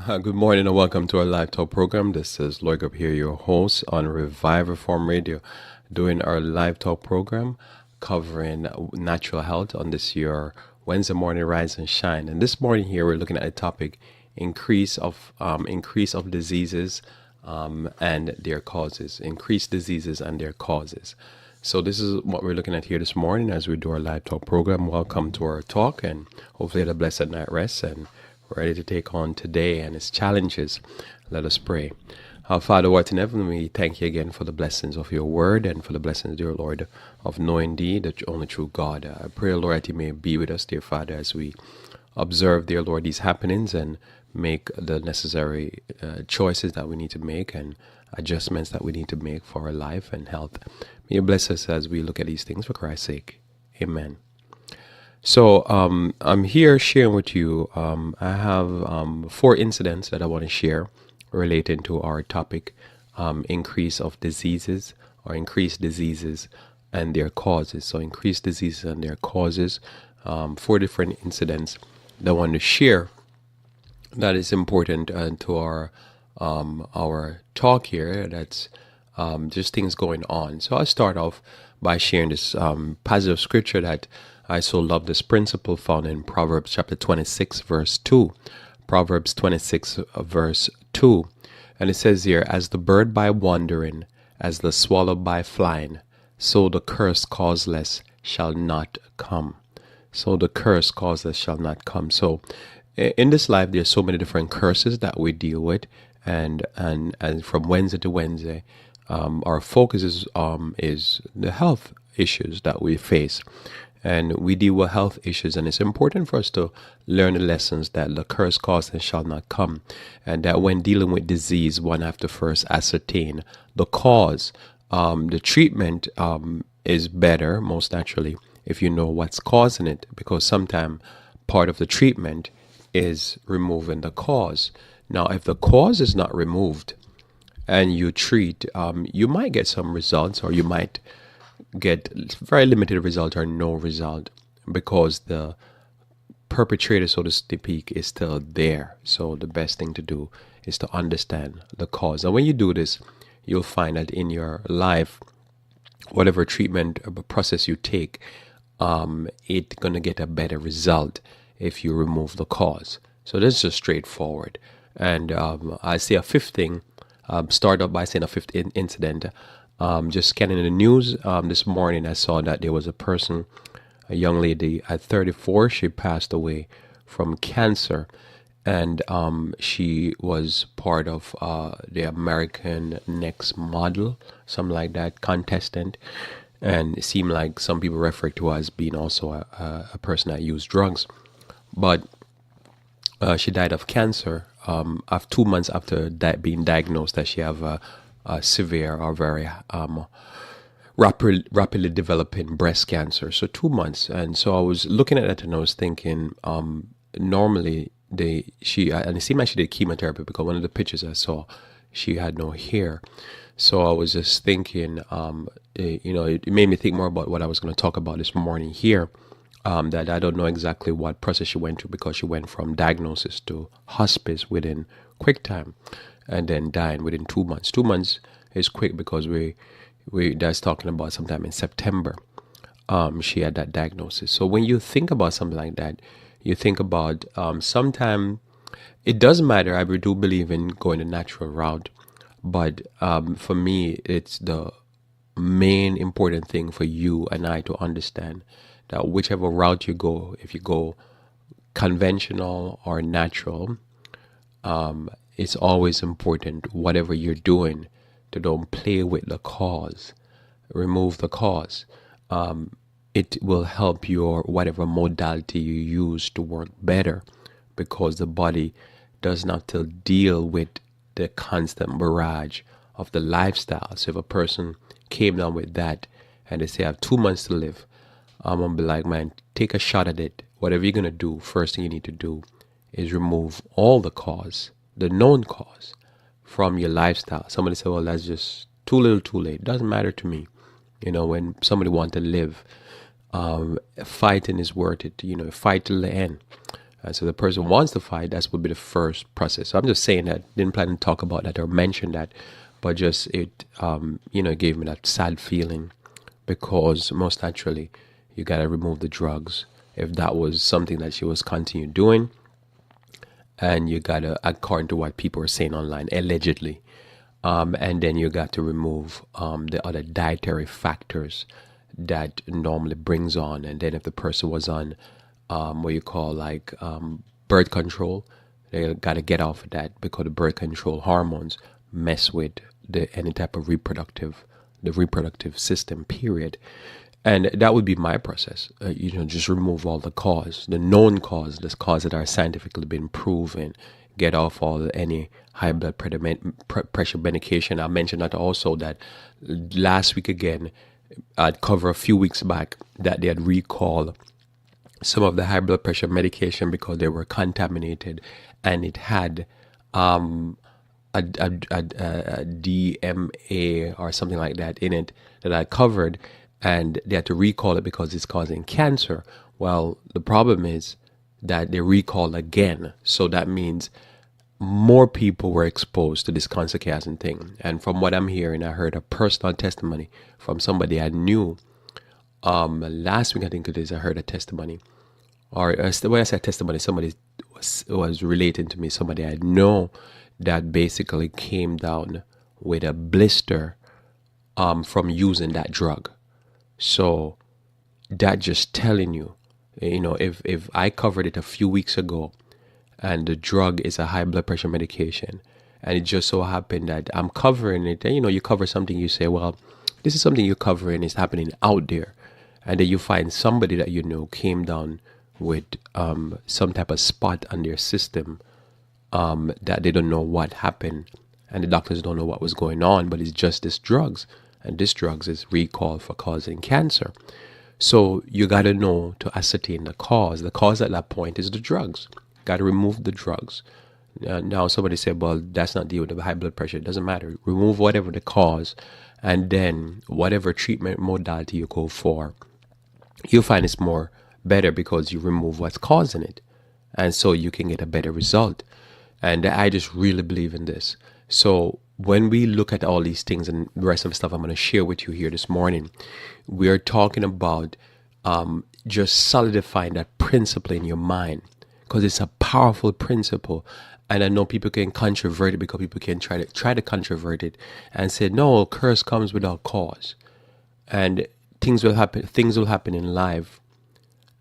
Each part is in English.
Good morning and welcome to our live talk program. This is Lloyd up here, your host on Revive Reform Radio, doing our live talk program covering natural health on this year Wednesday morning rise and shine. And this morning here we're looking at a topic: increase of diseases and their causes. Increased diseases and their causes. So this is what we're looking at here this morning as we do our live talk program. Welcome to our talk, and hopefully you had a blessed night rest and we're ready to take on today and its challenges. Let us pray. Our Father, who art in heaven, we thank you again for the blessings of your word and for the blessings, dear Lord, of knowing thee, the only true God. I pray, Lord, that you may be with us, dear Father, as we observe, dear Lord, these happenings and make the necessary choices that we need to make and adjustments that we need to make for our life and health. May you bless us as we look at these things for Christ's sake. Amen. So I'm here sharing with you. I have 4 incidents that I want to share relating to our topic: increase of diseases or increased diseases and their causes. So increased diseases and their causes. 4 different incidents that I want to share that is important to our talk here. That's just things going on. So I'll start off by sharing this passage of scripture that I so love, this principle found in Proverbs chapter 26, verse 2. Proverbs 26, verse 2. And it says here, "As the bird by wandering, as the swallow by flying, so the curse causeless shall not come." So the curse causeless shall not come. So in this life, there's so many different curses that we deal with. And from Wednesday to Wednesday, our focus is the health issues that we face. And we deal with health issues, and it's important for us to learn the lessons that the curse causeless shall not come, and that when dealing with disease, one have to first ascertain the cause. The treatment is better, most naturally, if you know what's causing it, because sometimes part of the treatment is removing the cause. Now, if the cause is not removed and you treat, you might get some results, or you might get very limited result or no result, because the perpetrator, so to speak, is still there. So the best thing to do is to understand the cause. And when you do this, you'll find that in your life, whatever treatment process you take, it's going to get a better result if you remove the cause. So this is just straightforward. And I say a fifth thing, start up by saying a fifth incident. Just scanning the news this morning, I saw that there was a young lady at 34. She passed away from cancer, and she was part of the American Next Model, something like that, contestant. And it seemed like some people refer to her as being also a person that used drugs. But she died of cancer after 2 months after being diagnosed that she have a severe or very rapidly developing breast cancer. So 2 months. And so I was looking at it and I was thinking, normally and it seemed like she did chemotherapy, because one of the pictures I saw, she had no hair. So I was just thinking, it made me think more about what I was going to talk about this morning here. That I don't know exactly what process she went through, because she went from diagnosis to hospice within quick time, and then dying within 2 months. 2 months is quick, because that's talking about sometime in September. She had that diagnosis. So when you think about something like that, you think about sometime it doesn't matter. I do believe in going the natural route, but for me, it's the main important thing for you and I to understand that whichever route you go, if you go conventional or natural, it's always important, whatever you're doing, to don't play with the cause. Remove the cause. It will help your whatever modality you use to work better, because the body does not to deal with the constant barrage of the lifestyle. So if a person came down with that and they say I have 2 months to live, I'm going to be like, man, take a shot at it. Whatever you're going to do, first thing you need to do is remove all the cause, the known cause, from your lifestyle. Somebody said, well, that's just too little too late. It doesn't matter to me. When somebody wants to live, fighting is worth it. Fight till the end. And so the person wants to fight, that would be the first process. So I'm just saying that, didn't plan to talk about that or mention that, but just it, gave me that sad feeling because most naturally, you got to remove the drugs. If that was something that she was continue doing, and you got to, according to what people are saying online, allegedly, and then you got to remove the other dietary factors that normally brings on. And then if the person was on what you call like birth control, they got to get off of that because the birth control hormones mess with any type of the reproductive system, period. And that would be my process. Just remove all the cause, the known cause, the cause that are scientifically been proven. Get off any high blood pressure medication. I mentioned that also, that last week again, I'd cover a few weeks back that they had recalled some of the high blood pressure medication because they were contaminated, and it had a DMA or something like that in it that I covered, and they had to recall it because it's causing cancer. Well, the problem is that they recall again, so that means more people were exposed to this cancer-causing thing. And from what I'm hearing, I heard a personal testimony from somebody I knew last week. I think it is. I heard a testimony, or when I say testimony, somebody was relating to me, somebody I know that basically came down with a blister from using that drug. So that just telling you, if I covered it a few weeks ago, and the drug is a high blood pressure medication, and it just so happened that I'm covering it, and you cover something, you say, well, this is something you're covering, it's happening out there, and then you find somebody that came down with some type of spot on their system that they don't know what happened, and the doctors don't know what was going on, but it's just this drugs, and this drugs is recalled for causing cancer. So you got to know to ascertain the cause. The cause at that point is the drugs. Got to remove the drugs. Now somebody said, well, that's not dealing with high blood pressure. It doesn't matter. Remove whatever the cause, and then whatever treatment modality you go for, you'll find it's more better because you remove what's causing it. And so you can get a better result. And I just really believe in this. So when we look at all these things and the rest of the stuff I'm going to share with you here this morning, we are talking about just solidifying that principle in your mind, because it's a powerful principle. And I know people can controvert it, because people can try to controvert it and say, no, curse comes without cause, and things will happen in life.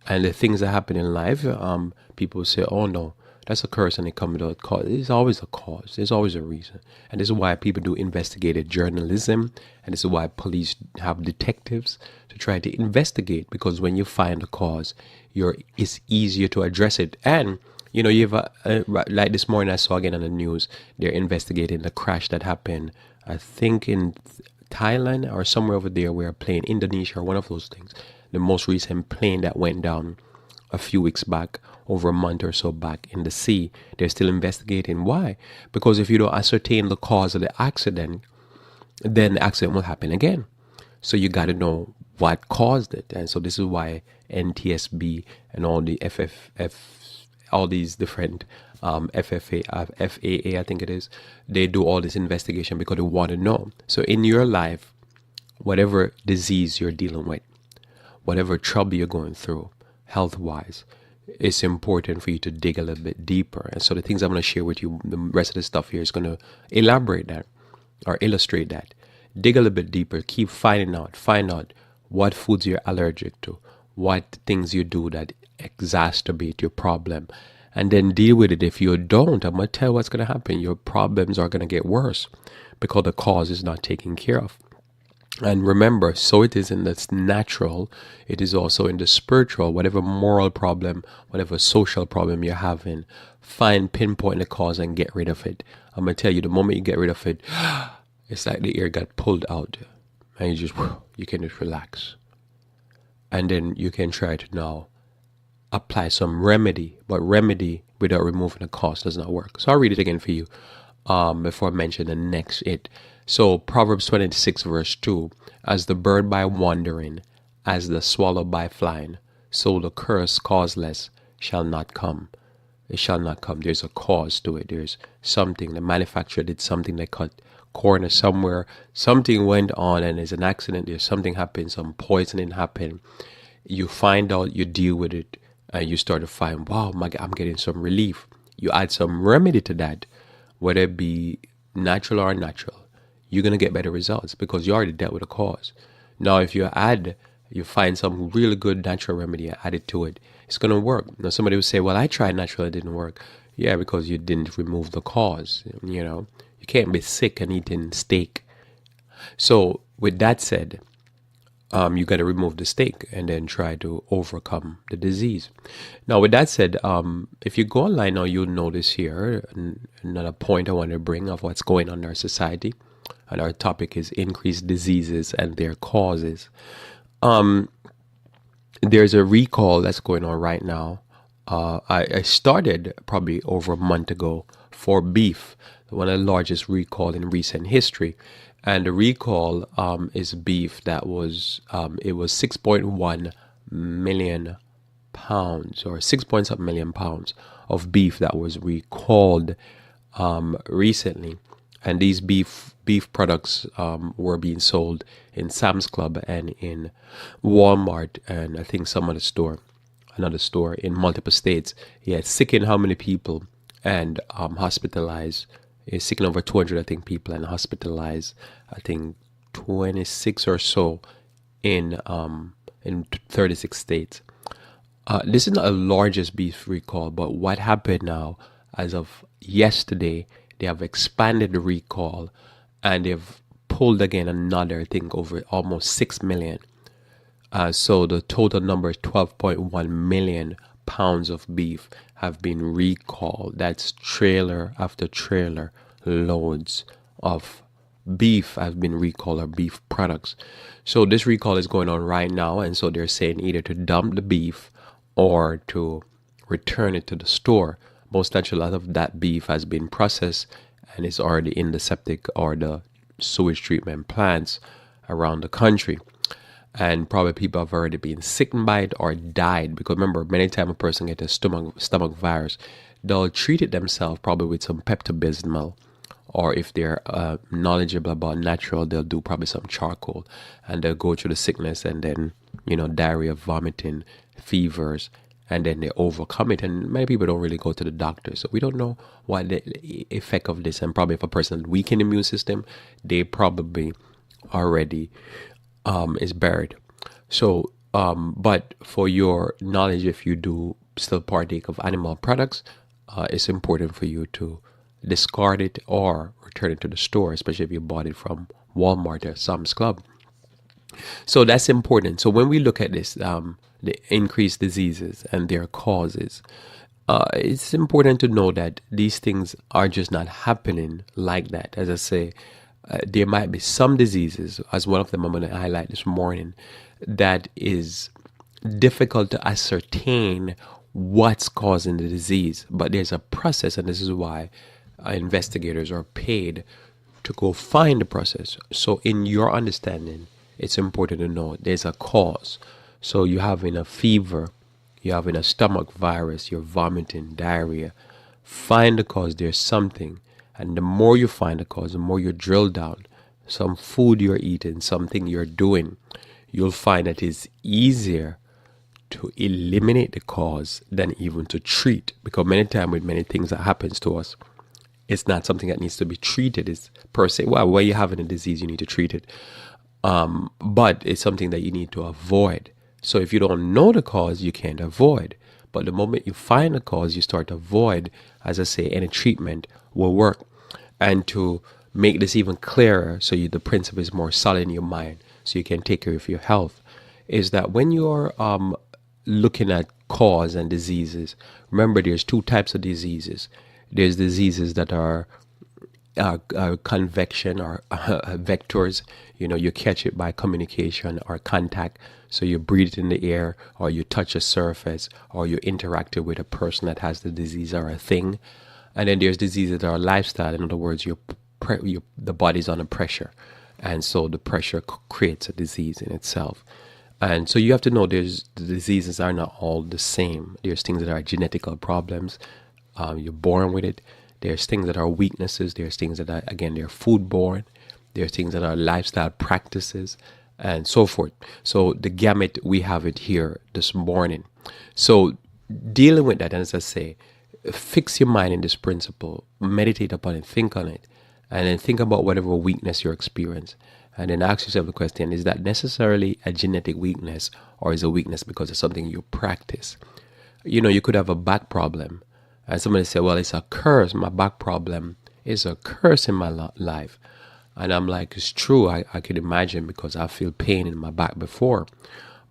And the things that happen in life, people say, oh no, that's a curse, and it comes without cause. There's always a cause. There's always a reason. And this is why people do investigative journalism. And this is why police have detectives to try to investigate, because when you find a cause, it's easier to address it. And, you have like this morning I saw again on the news, they're investigating the crash that happened, I think in Thailand or somewhere over there, where a plane, Indonesia or one of those things, the most recent plane that went down a few weeks back, over a month or so back in the sea. They're still investigating. Why? Because if you don't ascertain the cause of the accident, then the accident will happen again. So you got to know what caused it. And so this is why NTSB and all the all these different FAA, I think it is, they do all this investigation because they want to know. So in your life, whatever disease you're dealing with, whatever trouble you're going through, health-wise, it's important for you to dig a little bit deeper. And so the things I'm going to share with you, the rest of the stuff here is going to elaborate that or illustrate that. Dig a little bit deeper. Keep find out what foods you're allergic to, what things you do that exacerbate your problem, and then deal with it. If you don't, I'm going to tell you what's going to happen. Your problems are going to get worse because the cause is not taken care of. And remember, so it is in the natural, it is also in the spiritual. Whatever moral problem, whatever social problem you're having, pinpoint the cause and get rid of it. I'm going to tell you, the moment you get rid of it, it's like the air got pulled out, and you can just relax. And then you can try to now apply some remedy, but remedy without removing the cause does not work. So I'll read it again for you before I mention the next it. So Proverbs 26 verse 2, as the bird by wandering, as the swallow by flying, so the curse causeless shall not come. it shall not come. There's a cause to it. There's something. The manufacturer did something. They cut corner somewhere. Something went on and there's an accident. There's something happened. Some poisoning happened. You find out, you deal with it, and you start to find, wow, I'm getting some relief. You add some remedy to that, whether it be natural or unnatural, you're going to get better results because you already dealt with the cause. Now, if you find some really good natural remedy and add it to it, it's going to work. Now, somebody will say, well, I tried natural, it didn't work. Yeah, because you didn't remove the cause. You can't be sick and eating steak. So with that said, you got to remove the steak and then try to overcome the disease. Now, with that said, if you go online now, you'll notice here another point I want to bring of what's going on in our society. And our topic is increased diseases and their causes. There's a recall that's going on right now. I started probably over a month ago for beef, one of the largest recall in recent history. And the recall is beef that was, it was 6.1 million pounds or 6 million pounds of beef that was recalled recently. And these beef products were being sold in Sam's Club and in Walmart and I think another store in multiple states. Yeah, sicking how many people and hospitalized. It's sicking over 200, I think, people and hospitalized, I think, 26 or so in 36 states. This is not the largest beef recall, but what happened now, as of yesterday, they have expanded the recall and they've pulled again another, I think, over almost 6 million. So the total number is 12.1 million pounds of beef have been recalled. That's trailer after trailer loads of beef have been recalled, or beef products. So this recall is going on right now, and so they're saying either to dump the beef or to return it to the store. Most naturally, a lot of that beef has been processed and is already in the septic or the sewage treatment plants around the country. And probably people have already been sickened by it or died. Because remember, many times a person gets a stomach virus, they'll treat it themselves probably with some Pepto-Bismol. Or if they're knowledgeable about natural, they'll do probably some charcoal. And they'll go through the sickness and then, diarrhea, vomiting, fevers. And then they overcome it. And many people don't really go to the doctor. So we don't know what the effect of this. And probably if a person has weakened immune system, they probably already is buried. So, but for your knowledge, if you do still partake of animal products, it's important for you to discard it or return it to the store, especially if you bought it from Walmart or Sam's Club. So that's important. So when we look at this, the increased diseases and their causes, it's important to know that these things are just not happening like that. As I say, there might be some diseases, as one of them I'm going to highlight this morning, that is difficult to ascertain what's causing the disease. But there's a process, and this is why investigators are paid to go find the process. So in your understanding, it's important to know there's a cause. So you're having a fever, you're having a stomach virus, you're vomiting, diarrhea. Find the cause. There's something. And the more you find the cause, the more you drill down some food you're eating, something you're doing, you'll find that it's easier to eliminate the cause than even to treat. Because many times with many things that happens to us, it's not something that needs to be treated. It's per se, well, when you're having a disease, you need to treat it. But it's something that you need to avoid. So if you don't know the cause, you can't avoid. But the moment you find the cause, you start to avoid. As I say, any treatment will work. And to make this even clearer, so the principle is more solid in your mind, so you can take care of your health, is that when you're looking at cause and diseases, remember there's two types of diseases. There's diseases that are convection or vectors. You catch it by communication or contact. So you breathe it in the air, or you touch a surface, or you interact with a person that has the disease or a thing. And then there's diseases that are lifestyle. In other words, the body's under pressure. And so the pressure creates a disease in itself. And so you have to know the diseases are not all the same. There's things that are genetical problems. You're born with it. There's things that are weaknesses. There's things that are, again, they're food borne. There's things that are lifestyle practices and so forth. So the gamut, we have it here this morning. So dealing with that, and as I say, fix your mind in this principle, meditate upon it, think on it, and then think about whatever weakness you experience. And then ask yourself the question, is that necessarily a genetic weakness, or is it a weakness because of something you practice? You could have a back problem, and somebody say, well, it's a curse. My back problem is a curse in my life. And I'm like, it's true. I could imagine, because I feel pain in my back before.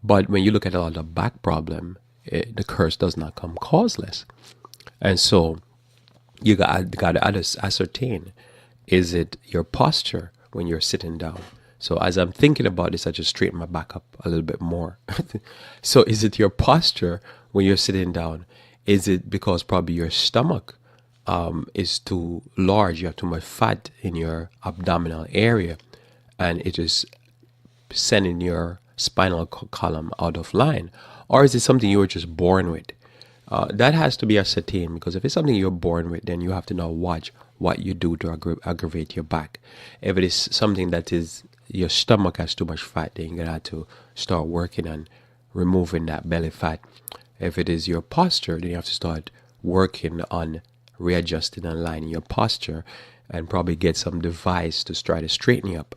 But when you look at all the back problem, the curse does not come causeless. And so you got to ascertain, is it your posture when you're sitting down? So as I'm thinking about this, I just straighten my back up a little bit more. So is it your posture when you're sitting down? Is it because probably your stomach is too large, you have too much fat in your abdominal area, and it is sending your spinal column out of line? Or is it something you were just born with? That has to be ascertained, because if it's something you're born with, then you have to now watch what you do to aggravate your back. If it is something that is your stomach has too much fat, then you're going to have to start working on removing that belly fat. If it is your posture, then you have to start working on readjusting and aligning your posture, and probably get some device to try to straighten you up.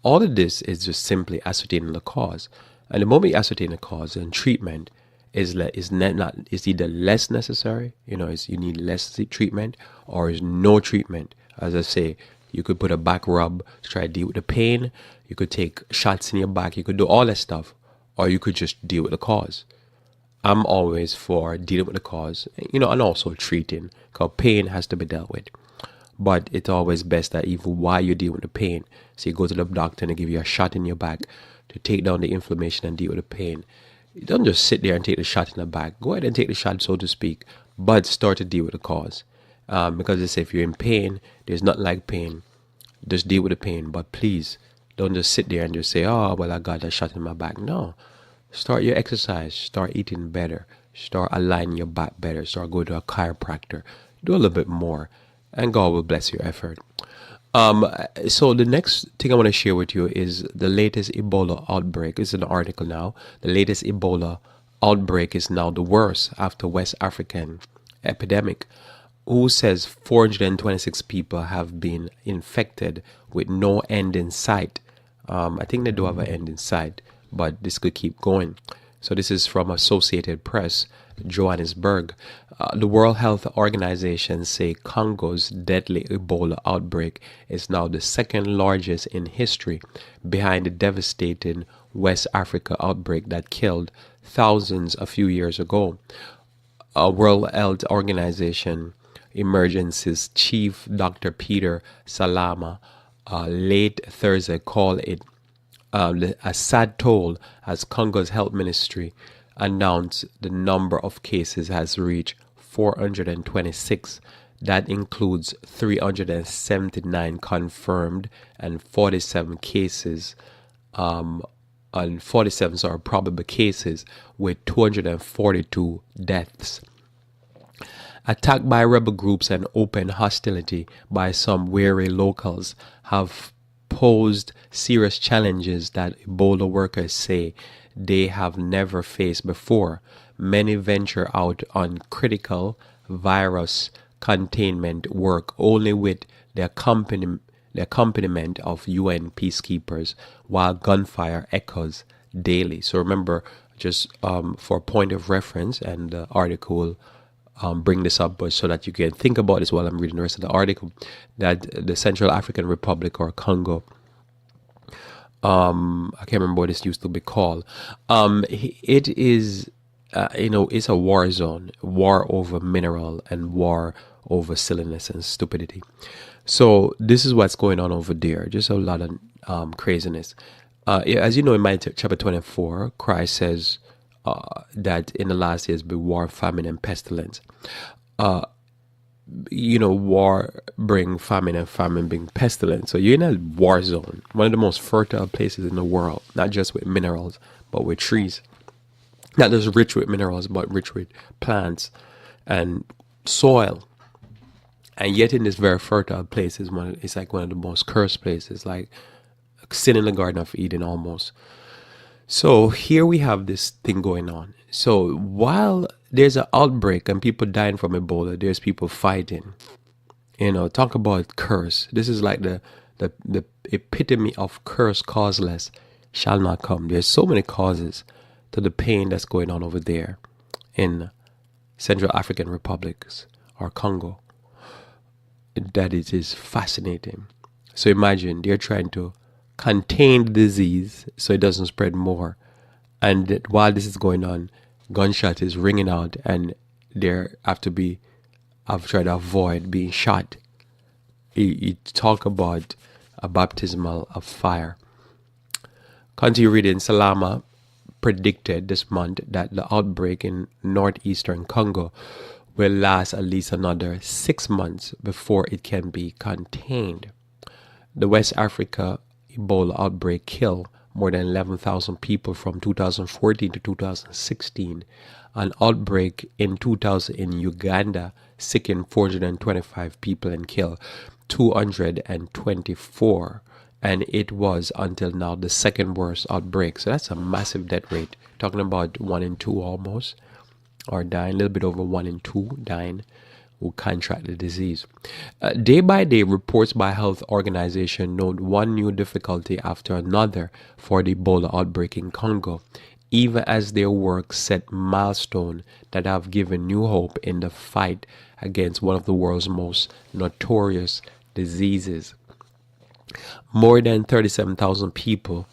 All of this is just simply ascertaining the cause. And the moment you ascertain the cause, then treatment is either less necessary, you need less treatment, or is no treatment. As I say, you could put a back rub to try to deal with the pain. You could take shots in your back. You could do all that stuff, or you could just deal with the cause. I'm always for dealing with the cause, and also treating, because pain has to be dealt with. But it's always best that even while you're dealing with the pain, so you go to the doctor and they give you a shot in your back to take down the inflammation and deal with the pain. You don't just sit there and take the shot in the back. Go ahead and take the shot, so to speak, but start to deal with the cause. Because they say if you're in pain, there's nothing like pain. Just deal with the pain. But please, don't just sit there and just say, oh, well, I got that shot in my back. No. Start your exercise. Start eating better. Start aligning your back better. Start going to a chiropractor. Do a little bit more, and God will bless your effort. So the next thing I want to share with you is the latest Ebola outbreak. It's an article now. The latest Ebola outbreak is now the worst after West African epidemic. Who says 426 people have been infected with no end in sight. I think they do have an end in sight, but this could keep going. So this is from Associated Press, Johannesburg. The World Health Organization say Congo's deadly Ebola outbreak is now the second largest in history, behind the devastating West Africa outbreak that killed thousands a few years ago. World Health Organization Emergencies Chief Dr. Peter Salama late Thursday called it a sad toll as Congo's health ministry announced the number of cases has reached 426. That includes 379 confirmed and 47 cases, and 47 are probable cases, with 242 deaths. Attack by rebel groups and open hostility by some wary locals have posed serious challenges that Ebola workers say they have never faced before. Many venture out on critical virus containment work only with the accompaniment of UN peacekeepers, while gunfire echoes daily. So remember, just for a point of reference, and the article bring this up but so that you can think about this while I'm reading the rest of the article, that the Central African Republic, or Congo, I can't remember what this used to be called, it is it's a war zone, war over mineral and war over silliness and stupidity. So this is what's going on over there, just a lot of craziness. As you know, in Matthew chapter 24, Christ says that in the last years be war, famine, and pestilence. War bring famine, and famine bring pestilence. So you're in a war zone, one of the most fertile places in the world, not just with minerals, but with trees. Not just rich with minerals, but rich with plants and soil. And yet in this very fertile place it's like one of the most cursed places, like sin in the Garden of Eden almost. So here we have this thing going on. So while there's an outbreak and people dying from Ebola, there's people fighting. Talk about curse. This is like the epitome of curse causeless shall not come. There's so many causes to the pain that's going on over there in Central African Republics or Congo, that it is fascinating. So imagine they're trying to contain the disease so it doesn't spread more. And while this is going on, gunshot is ringing out and I've tried to avoid being shot. You talk about a baptismal of fire. Continue reading. Salama predicted this month that the outbreak in northeastern Congo will last at least another 6 months before it can be contained. The West Africa Ebola outbreak killed more than 11,000 people from 2014 to 2016. An outbreak in 2000 in Uganda sickened 425 people and killed 224. And it was until now the second worst outbreak. So that's a massive death rate. Talking about 1 in 2 almost, or dying, a little bit over 1 in 2 dying who contract the disease. Day by day, reports by health organizations note one new difficulty after another for the Ebola outbreak in Congo, even as their work set milestones that have given new hope in the fight against one of the world's most notorious diseases. More than 37,000 people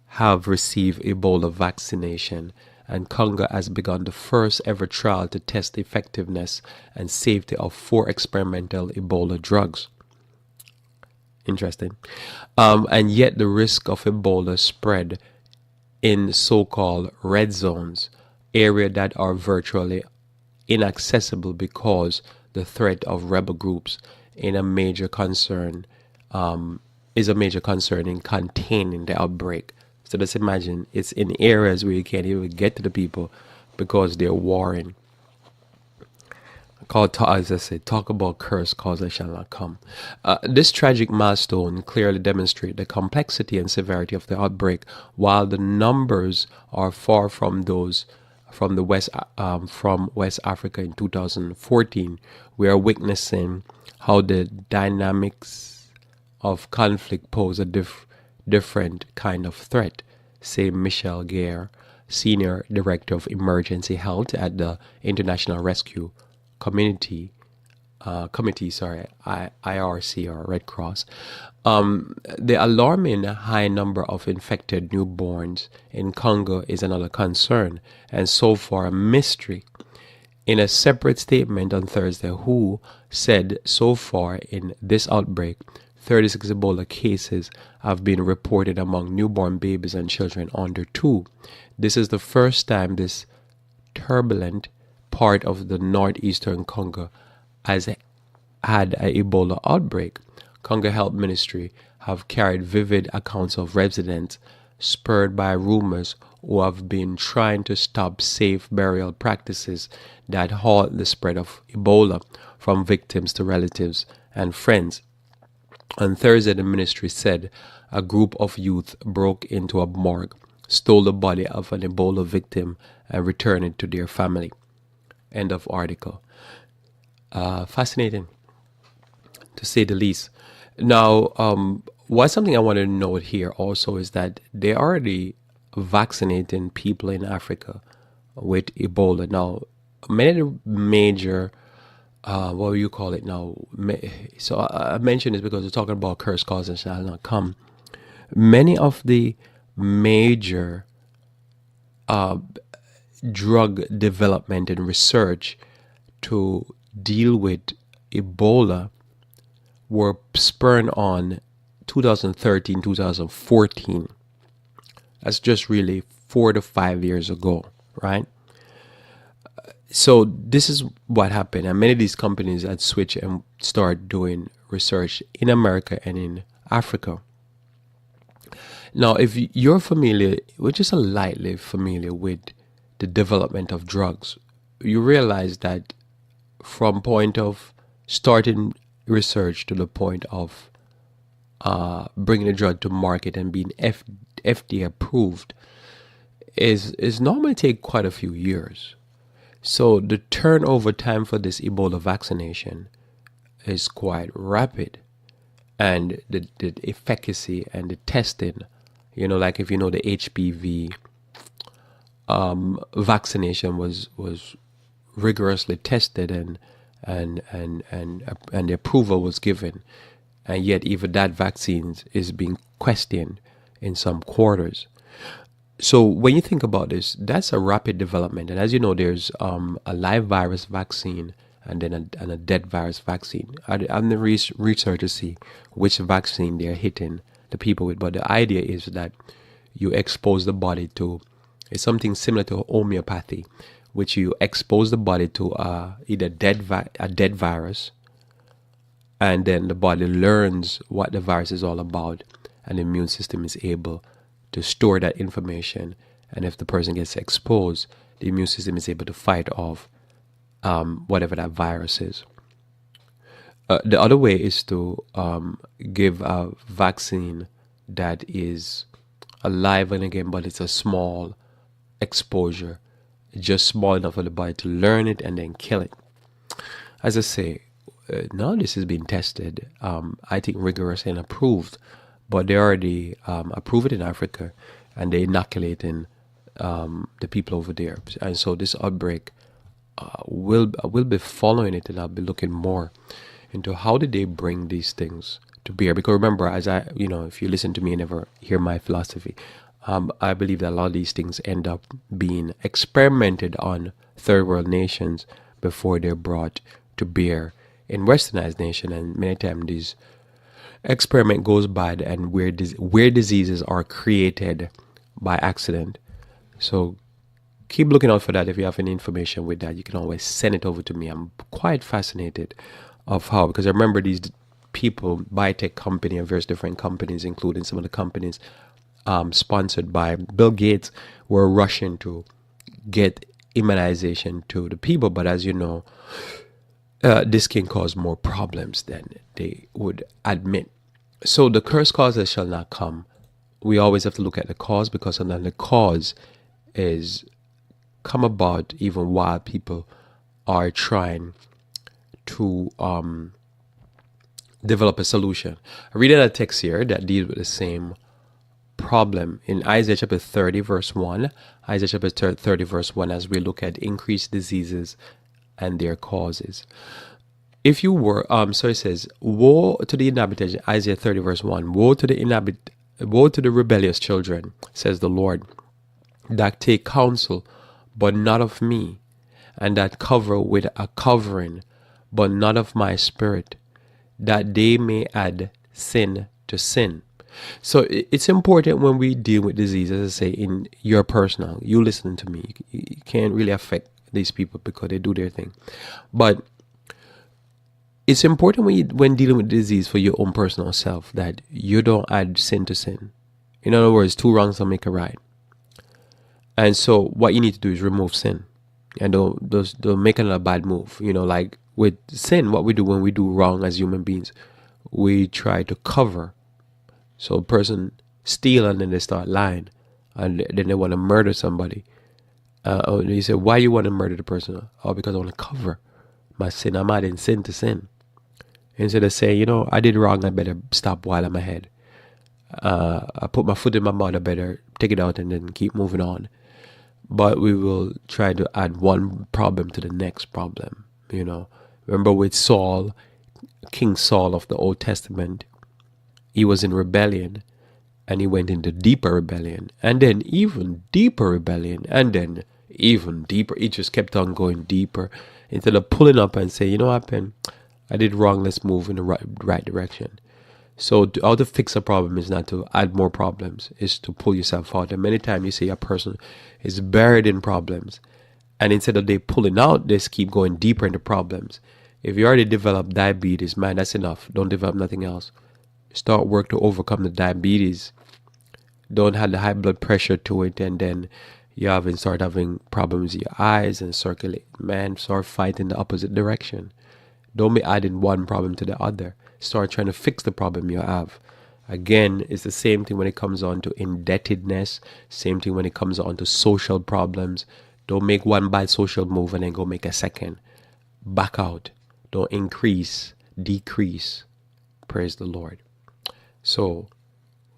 have received Ebola vaccination, and Congo has begun the first ever trial to test the effectiveness and safety of 4 experimental Ebola drugs. Interesting. And yet the risk of Ebola spread in so-called red zones, areas that are virtually inaccessible because the threat of rebel groups is a major concern in containing the outbreak. So just imagine it's in areas where you can't even get to the people because they're warring. As I said, talk about curse, cause that shall not come. This tragic milestone clearly demonstrates the complexity and severity of the outbreak. While the numbers are far from those from West Africa in 2014, we are witnessing how the dynamics of conflict pose a different kind of threat, say Michel Guerre, Senior Director of Emergency Health at the International Rescue Committee, IRC or Red Cross. The alarming high number of infected newborns in Congo is another concern, and so far a mystery. In a separate statement on Thursday, WHO said so far in this outbreak, 36 Ebola cases have been reported among newborn babies and children under 2. This is the first time this turbulent part of the northeastern Congo has had an Ebola outbreak. Congo Health Ministry have carried vivid accounts of residents spurred by rumors who have been trying to stop safe burial practices that halt the spread of Ebola from victims to relatives and friends. On Thursday, the ministry said a group of youth broke into a morgue, stole the body of an Ebola victim, and returned it to their family. End of article. Fascinating, to say the least. Now, what's something I want to note here also is that they're already vaccinating people in Africa with Ebola. Now, many of the major what do you call it now? So I mentioned this because we're talking about curse causes shall not come. Many of the major drug development and research to deal with Ebola were spurred on 2013, 2014. That's just really 4 to 5 years ago, right? So this is what happened, and many of these companies had switched and started doing research in America and in Africa. Now, if you're familiar, we're just a lightly familiar with the development of drugs, you realize that from point of starting research to the point of bringing a drug to market and being FDA approved is normally take quite a few years. So the turnover time for this Ebola vaccination is quite rapid, and the efficacy and the testing, like if the HPV vaccination was rigorously tested, and the approval was given, and yet even that vaccine is being questioned in some quarters. So when you think about this, that's a rapid development. And as you know, there's a live virus vaccine and then a dead virus vaccine. I'm the research to see which vaccine they're hitting the people with. But the idea is that you expose the body to, it's something similar to homeopathy, which you expose the body to either a dead virus, and then the body learns what the virus is all about, and the immune system is able to store that information. And if the person gets exposed, the immune system is able to fight off whatever that virus is. The other way is to give a vaccine that is alive and again, but it's a small exposure, just small enough for the body to learn it and then kill it. As I say, now this has been tested, I think rigorously and approved, but they already approved it in Africa, and they're inoculating the people over there. And so this outbreak will be following it, and I'll be looking more into how did they bring these things to bear. Because remember, as if you listen to me and ever hear my philosophy, I believe that a lot of these things end up being experimented on third world nations before they're brought to bear in westernized nation. And many times these experiment goes bad, and where diseases are created by accident. So keep looking out for that. If you have any information with that, you can always send it over to me. I'm quite fascinated of how, because I remember these people, biotech company and various different companies, including some of the companies sponsored by Bill Gates, were rushing to get immunization to the people. But as you know, this can cause more problems than they would admit. So the curse causes shall not come. We always have to look at the cause, because sometimes the cause is come about even while people are trying to develop a solution. I read a text here that deals with the same problem in Isaiah chapter 30 verse 1. Isaiah chapter 30 verse 1, as we look at increased diseases and their causes. If you were, so it says, woe to the inhabitants, Isaiah 30 verse 1, woe to the rebellious children, says the Lord, that take counsel, but not of me, and that cover with a covering, but not of my spirit, that they may add sin to sin. So it's important when we deal with disease, as I say, in your personal, you listen to me, you can't really affect these people because they do their thing. But it's important when dealing with disease for your own personal self that you don't add sin to sin. In other words, two wrongs don't make a right. And so what you need to do is remove sin, and don't make another bad move. Like with sin, what we do when we do wrong as human beings, we try to cover. So a person steal and then they start lying, and then they want to murder somebody. And you say, why you want to murder the person? Oh, because I want to cover my sin. I'm adding sin to sin. Instead of saying, I did wrong, I better stop while I'm ahead. I put my foot in my mouth, I better take it out and then keep moving on. But we will try to add one problem to the next problem. Remember with Saul, King Saul of the Old Testament, he was in rebellion, and he went into deeper rebellion, and then even deeper rebellion, and then even deeper. He just kept on going deeper instead of pulling up and say, what, I did wrong, let's move in the right direction. So how to fix a problem is not to add more problems, is to pull yourself out. And many times you see a person is buried in problems, and instead of they pulling out, they just keep going deeper into problems. If you already developed diabetes, man, that's enough. Don't develop nothing else. Start work to overcome the diabetes. Don't have the high blood pressure to it, and then Start having problems with your eyes and circulate. Man, start fighting the opposite direction. Don't be adding one problem to the other. Start trying to fix the problem you have. Again, it's the same thing when it comes on to indebtedness. Same thing when it comes on to social problems. Don't make one bad social move and then go make a second. Back out. Don't increase, decrease. Praise the Lord. So,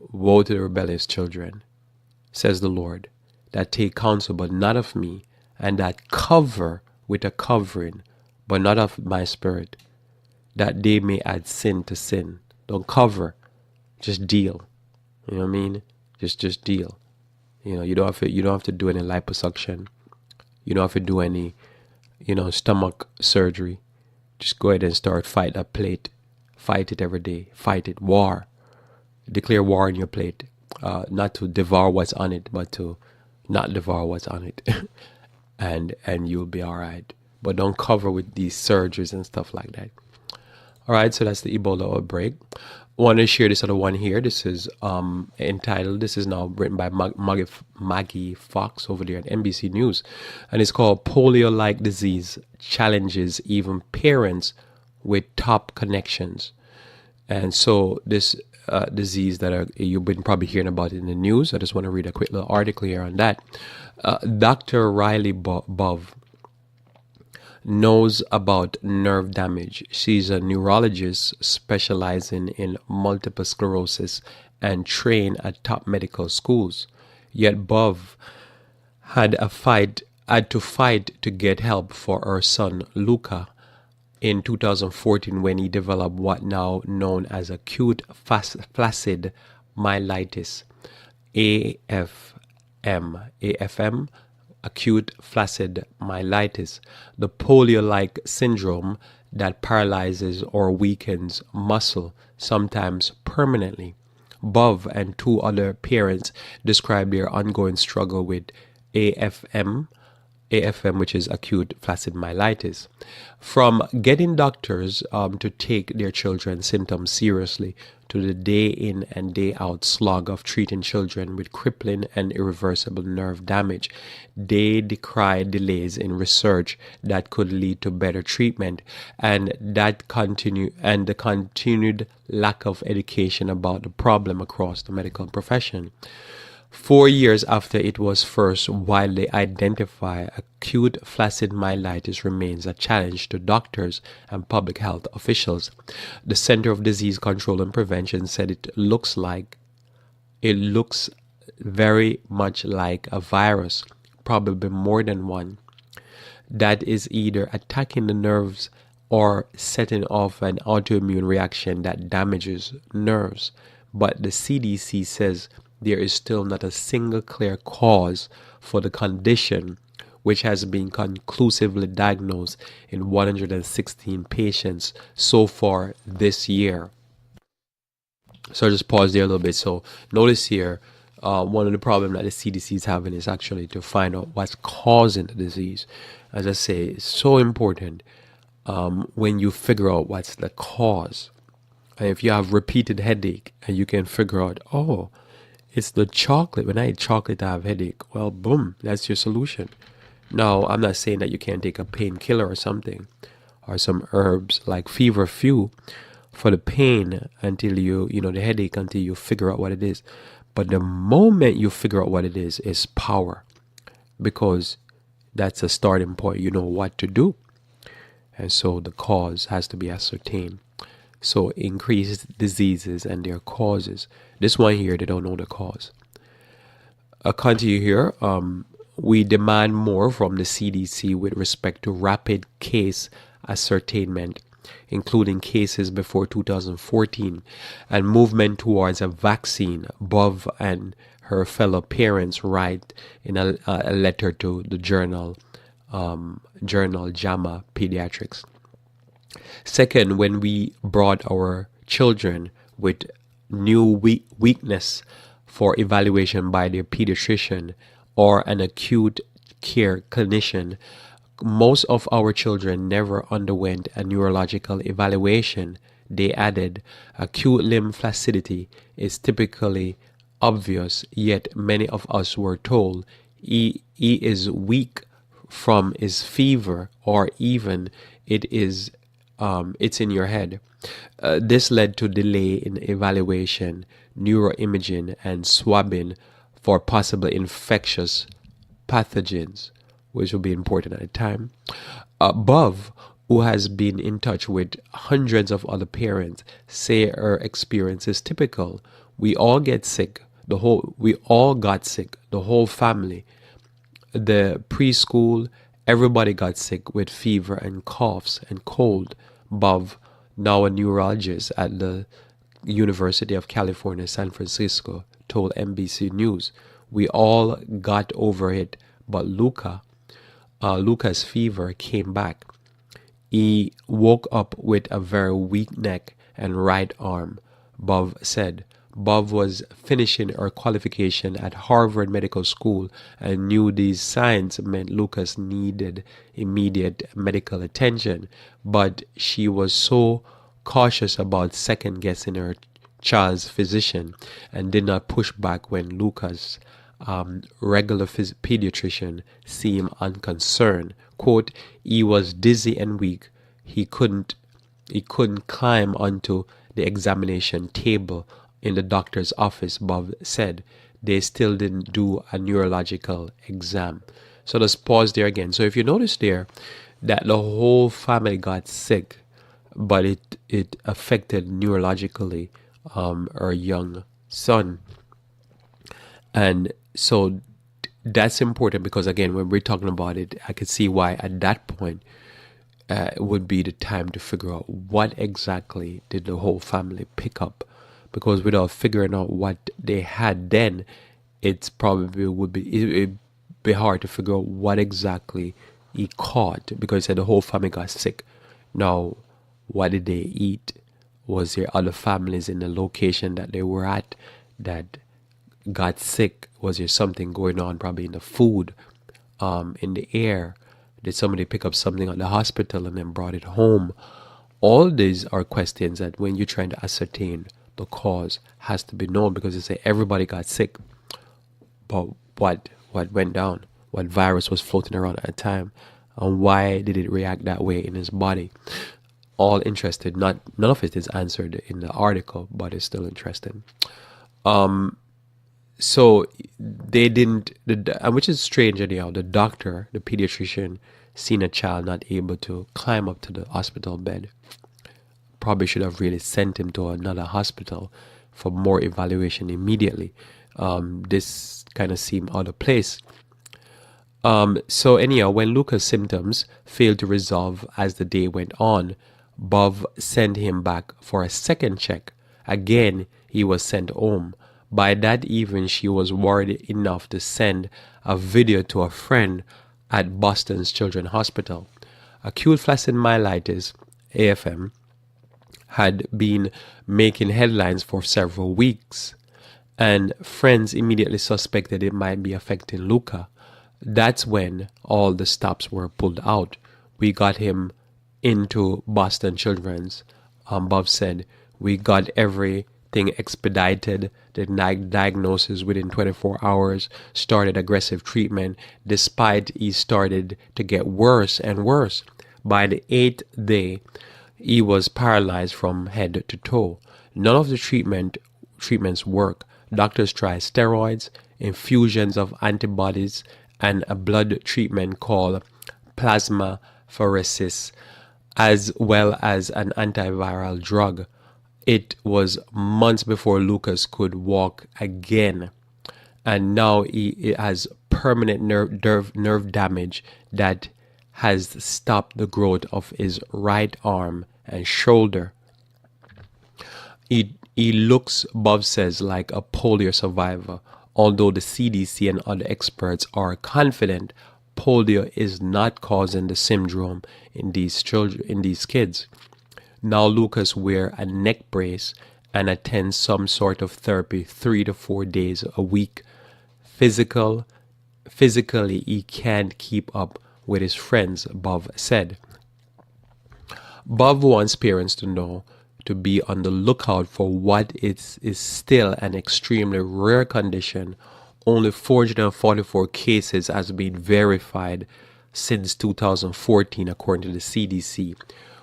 woe to the rebellious children, says the Lord, that take counsel, but not of me, and that cover with a covering, but not of my spirit, that they may add sin to sin. Don't cover, just deal. You know what I mean? Just deal. You don't have to do any liposuction. You don't have to do any, stomach surgery. Just go ahead and start fight that plate. Fight it every day. Fight it. War. Declare war on your plate. Not to devour what's on it, but to not devour what's on it. and you'll be all right. But don't cover with these surgeries and stuff like that. All right, so that's the Ebola outbreak. I want to share this other one here. This is entitled, this is now written by Maggie Fox over there at NBC News. And it's called Polio-like Disease Challenges Even Parents with Top Connections. And so this disease that you've been probably hearing about in the news, I just want to read a quick little article here on that. Dr. Riley Bove knows about nerve damage. She's a neurologist specializing in multiple sclerosis and trained at top medical schools. Yet Bove had to fight to get help for her son Luca in 2014 when he developed what now known as acute flaccid myelitis, AFM, acute flaccid myelitis, the polio-like syndrome that paralyzes or weakens muscle, sometimes permanently. Bove and two other parents describe their ongoing struggle with AFM, which is acute flaccid myelitis. From getting doctors to take their children's symptoms seriously to the day in and day out slog of treating children with crippling and irreversible nerve damage, they decry delays in research that could lead to better treatment and the continued lack of education about the problem across the medical profession. 4 years after it was first widely identified, acute flaccid myelitis remains a challenge to doctors and public health officials. The Center of Disease Control and Prevention said it looks very much like a virus, probably more than one, that is either attacking the nerves or setting off an autoimmune reaction that damages nerves. But the CDC says there is still not a single clear cause for the condition, which has been conclusively diagnosed in 116 patients so far this year. So I'll just pause there a little bit. So notice here, one of the problems that the CDC is having is actually to find out what's causing the disease. As I say, it's so important when you figure out what's the cause. And if you have repeated headache and you can figure out, oh, it's the chocolate. When I eat chocolate, I have headache. Well, boom, that's your solution. Now, I'm not saying that you can't take a painkiller or something, or some herbs like feverfew for the pain until the headache, until you figure out what it is. But the moment you figure out what it is power, because that's a starting point. You know what to do. And so the cause has to be ascertained. So increased diseases and their causes. This one here, they don't know the cause. I'll continue here. We demand more from the CDC with respect to rapid case ascertainment, including cases before 2014, and movement towards a vaccine. Bove and her fellow parents write in a letter to the journal JAMA Pediatrics. Second, when we brought our children with new weakness for evaluation by their pediatrician or an acute care clinician, most of our children never underwent a neurological evaluation. They added, acute limb flaccidity is typically obvious, yet many of us were told He is weak from his fever, or even it's in your head. This led to delay in evaluation, neuroimaging, and swabbing for possible infectious pathogens, which will be important at the time. Above, who has been in touch with hundreds of other parents, say her experience is typical. We all get sick. We all got sick. The whole family, the preschool, everybody got sick with fever and coughs and cold. Bob, now a neurologist at the University of California, San Francisco, told NBC News, we all got over it, but Luca's fever came back. He woke up with a very weak neck and right arm, Bob said. Bob was finishing her qualification at Harvard Medical School and knew these signs meant Lucas needed immediate medical attention, but she was so cautious about second guessing her child's physician and did not push back when Lucas' regular pediatrician seemed unconcerned. Quote, he was dizzy and weak. He couldn't climb onto the examination table in the doctor's office, Bob said. They still didn't do a neurological exam. So let's pause there again. So if you notice there that the whole family got sick, but it affected neurologically our young son. And so that's important because, again, when we're talking about it, I could see why at that point it would be the time to figure out what exactly did the whole family pick up. Because without figuring out what they had then, it'd be hard to figure out what exactly he caught, because he said the whole family got sick. Now, what did they eat? Was there other families in the location that they were at that got sick? Was there something going on probably in the food, in the air? Did somebody pick up something at the hospital and then brought it home? All these are questions that when you're trying to ascertain the cause has to be known, because they say everybody got sick. But what went down? What virus was floating around at the time? And why did it react that way in his body? All interested. None of it is answered in the article, but it's still interesting. So they didn't, which is strange anyhow. The doctor, the pediatrician, seen a child not able to climb up to the hospital bed. Probably should have really sent him to another hospital for more evaluation immediately. This kind of seemed out of place. So anyhow, when Lucas' symptoms failed to resolve as the day went on, Bob sent him back for a second check. Again, he was sent home. By that evening, she was worried enough to send a video to a friend at Boston's Children's Hospital. Acute flaccid myelitis, AFM, had been making headlines for several weeks, and friends immediately suspected it might be affecting Luca. That's when all the stops were pulled out. We got him into Boston Children's. Bob said, we got everything expedited, the diagnosis within 24 hours, started aggressive treatment, despite he started to get worse and worse. By the 8th day, he was paralyzed from head to toe. None of the treatments work. Doctors try steroids, infusions of antibodies, and a blood treatment called plasmapheresis, as well as an antiviral drug. It was months before Lucas could walk again. And now he has permanent nerve damage that has stopped the growth of his right arm and shoulder. He looks, Bob says, like a polio survivor, although the CDC and other experts are confident polio is not causing the syndrome in these kids. Now Lucas wears a neck brace and attends some sort of therapy 3 to 4 days a week. Physically, he can't keep up with his friends, Bob said. Bob wants parents to be on the lookout for what is still an extremely rare condition, only 444 cases has been verified since 2014, according to the CDC.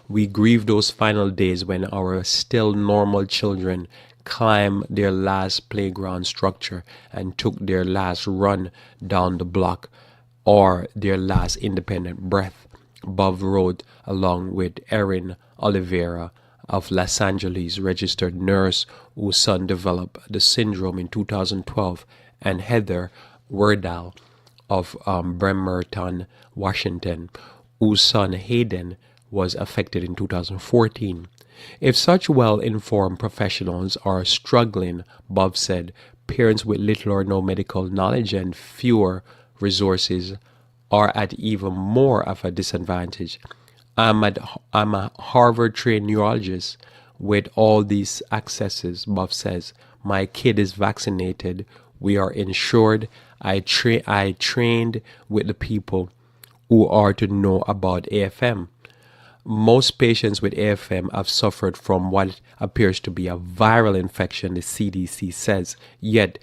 We grieve those final days when our still normal children climbed their last playground structure and took their last run down the block or their last independent breath, Bob wrote, along with Erin Oliveira of Los Angeles, registered nurse whose son developed the syndrome in 2012, and Heather Werdal of Bremerton, Washington, whose son Hayden was affected in 2014. If such well-informed professionals are struggling, Bob said, parents with little or no medical knowledge and fewer resources are at even more of a disadvantage. I'm a Harvard-trained neurologist with all these accesses, Bob says. My kid is vaccinated. We are insured. I trained with the people who are to know about AFM. Most patients with AFM have suffered from what appears to be a viral infection, the CDC says. Yet,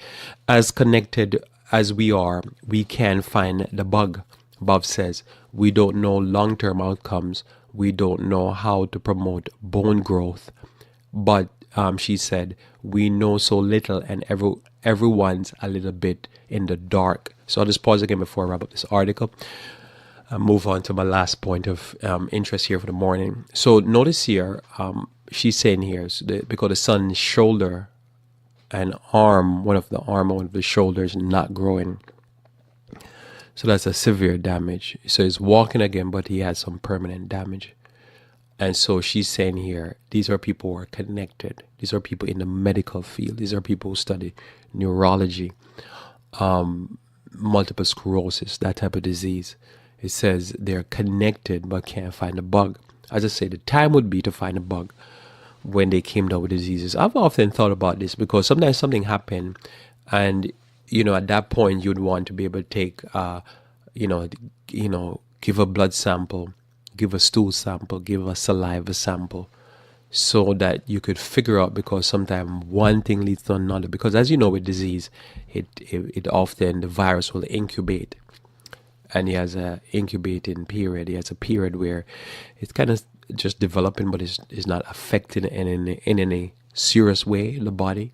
as connected as we are, we can find the bug, Bob says. We don't know long-term outcomes. We don't know how to promote bone growth. But, she said, we know so little and everyone's a little bit in the dark. So I'll just pause again before I wrap up this article. Move on to my last point of interest here for the morning. So notice here, she's saying here, because the son's shoulder and arm, one of the shoulders not growing. So that's a severe damage. So he's walking again, but he has some permanent damage. And so she's saying here, these are people who are connected. These are people in the medical field. These are people who study neurology, multiple sclerosis, that type of disease. It says they're connected but can't find a bug. As I say, the time would be to find a bug when they came down with diseases. I've often thought about this because sometimes something happened and, at that point you'd want to be able to take, give a blood sample, give a stool sample, give a saliva sample so that you could figure out, because sometimes one thing leads to another. Because as you know, with disease, it often, the virus will incubate. And he has a incubating period. He has a period where it's kind of just developing, but it's not affecting in any serious way the body.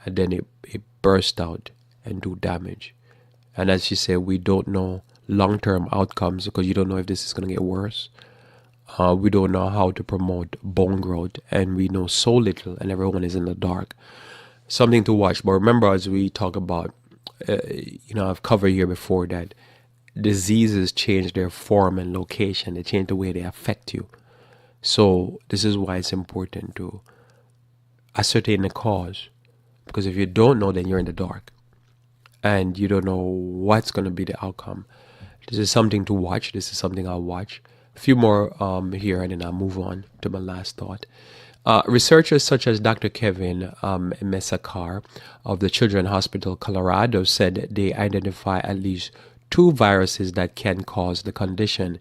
And then it bursts out and do damage. And as she said, we don't know long-term outcomes because you don't know if this is going to get worse. We don't know how to promote bone growth, and we know so little, and everyone is in the dark. Something to watch. But remember, as we talk about, I've covered here before that diseases change their form and location. They change the way they affect you. So this is why it's important to ascertain the cause, because if you don't know, then you're in the dark and you don't know what's going to be the outcome. This is something to watch. This is something I'll watch. A few more here, and then I'll move on to my last thought. Researchers such as Dr. Kevin Mesakar of the Children's Hospital Colorado said they identify at least 2 viruses that can cause the condition,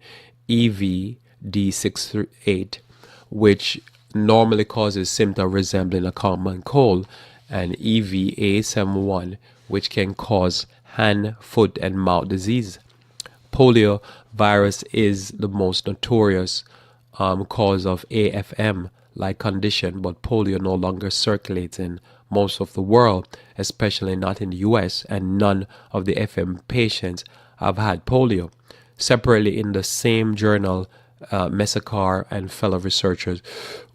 EVD638, which normally causes symptoms resembling a common cold, and EVA71, which can cause hand, foot, and mouth disease. Polio virus is the most notorious cause of AFM-like condition, but polio no longer circulates in most of the world, especially not in the US, and none of the FM patients have had polio. Separately, in the same journal, Mesakar and fellow researchers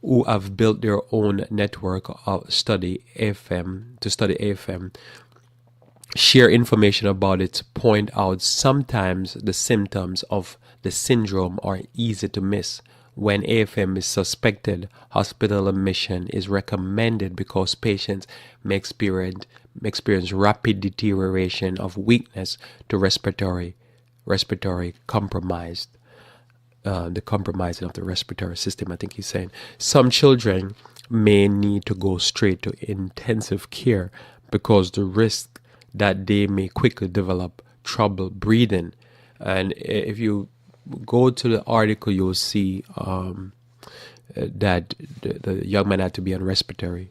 who have built their own network of study AFM, share information about it to point out sometimes the symptoms of the syndrome are easy to miss. When AFM is suspected, hospital admission is recommended because patients may experience rapid deterioration of weakness to respiratory compromised, the compromising of the respiratory system, I think he's saying. Some children may need to go straight to intensive care because the risk that they may quickly develop trouble breathing. And if you go to the article, you'll see that the young man had to be on a respirator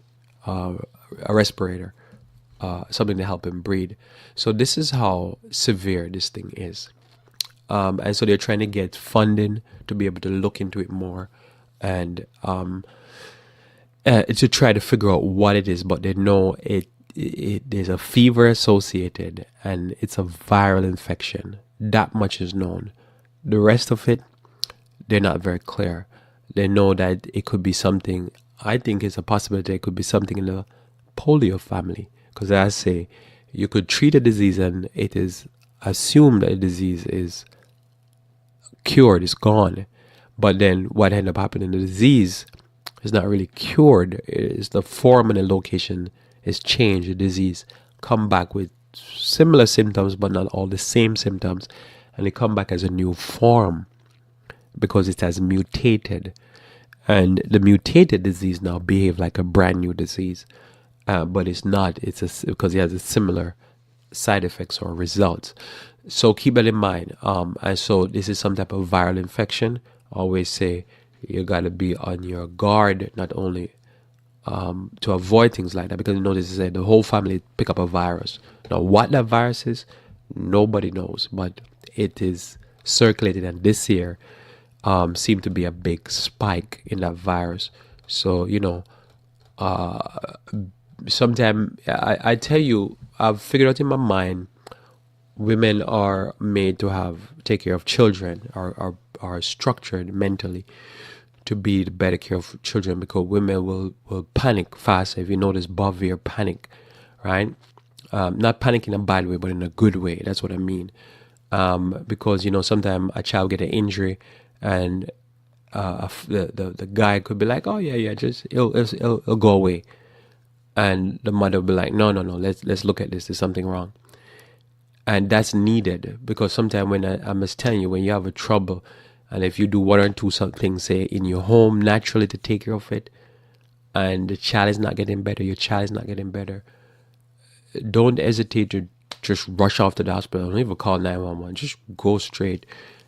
something to help him breathe. So this is how severe this thing is. And so they're trying to get funding to be able to look into it more and to try to figure out what it is. But they know there's a fever associated and it's a viral infection. That much is known. The rest of it, they're not very clear. They know that it could be something. I think it's a possibility it could be something in the polio family. Because as I say, you could treat a disease and it is assumed that the disease is cured, is gone. But then what ended up happening, the disease is not really cured. It's the form and the location is changed. The disease come back with similar symptoms, but not all the same symptoms. And they come back as a new form because it has mutated. And the mutated disease now behave like a brand new disease. But it's not. Because it has a similar side effects or results. So keep that in mind. And so this is some type of viral infection. I always say you got to be on your guard, not only to avoid things like that, because you know this is the whole family pick up a virus. Now what that virus is, nobody knows, but it is circulated, and this year seemed to be a big spike in that virus. So sometimes I tell you, I've figured out in my mind, women are made to take care of children, are structured mentally to be the better care of children, because women will panic fast. If you notice, Bovere panic, right? Not panic in a bad way, but in a good way. That's what I mean. Because sometimes a child get an injury, and the guy could be like, oh yeah, just it'll go away, and the mother will be like, no, let's look at this. There's something wrong. And that's needed, because sometimes when I must tell you, when you have a trouble, and if you do one or two something, say in your home, naturally to take care of it, and the child is not getting better, your child is not getting better, don't hesitate to just rush off to the hospital. Don't even call 911. Just go straight.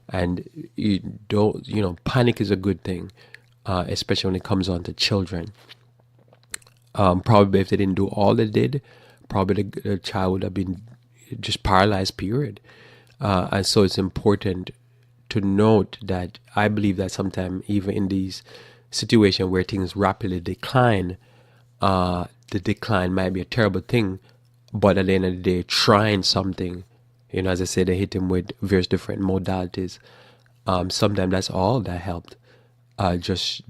And you don't, panic is a good thing, especially when it comes on to children. Probably if they didn't do all they did, probably the child would have been just paralyzed, period. And so it's important to note that I believe that sometimes even in these situations where things rapidly decline, the decline might be a terrible thing, but at the end of the day, trying something, as I said, they hit him with various different modalities. Sometimes that's all that helped. Just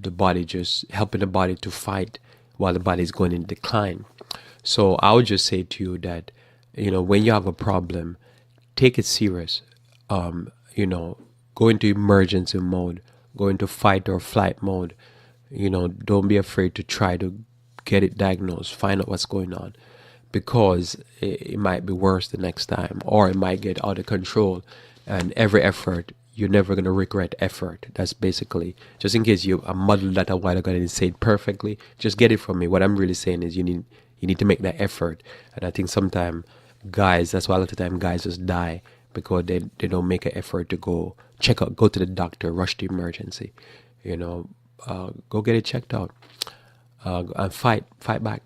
helping the body to fight while the body is going in decline. So I would just say to you that, when you have a problem, take it serious. Go into emergency mode, go into fight or flight mode. Don't be afraid to try to get it diagnosed, find out what's going on, because it might be worse the next time, or it might get out of control. And every effort, you're never going to regret effort. That's basically, just in case I muddled that a while ago and didn't say it perfectly, just get it from me. What I'm really saying is you need to make that effort. And I think sometimes guys, that's why a lot of the time guys just die, because they don't make an effort to go check out, go to the doctor, rush to emergency. Go get it checked out, and fight back.